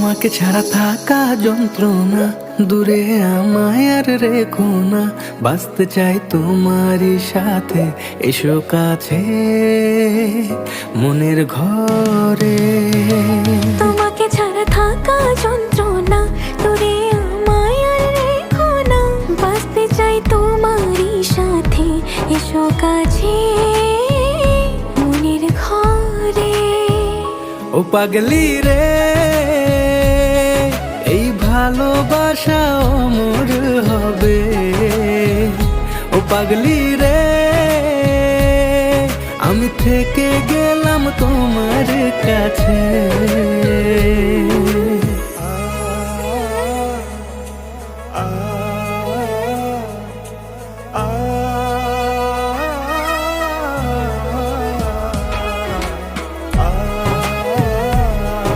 তোমাকে ছাড়া থাকা যন্ত্রণা, দূরে আমায় আর রেখো না। বাঁচতে চাই তোমারই সাথে, এসো কাছে মনের ঘরে। তোমাকে ছাড়া থাকা যন্ত্রণা, দূরে আমায় আর রেখো না। বাঁচতে চাই তোমারই সাথে, এসো কাছে মনের ঘরে। ও পাগলি রে, এই ভালোবাসা অমর হবে। ও পাগলি রে, আমি থেকে গেলাম তোমার কাছে।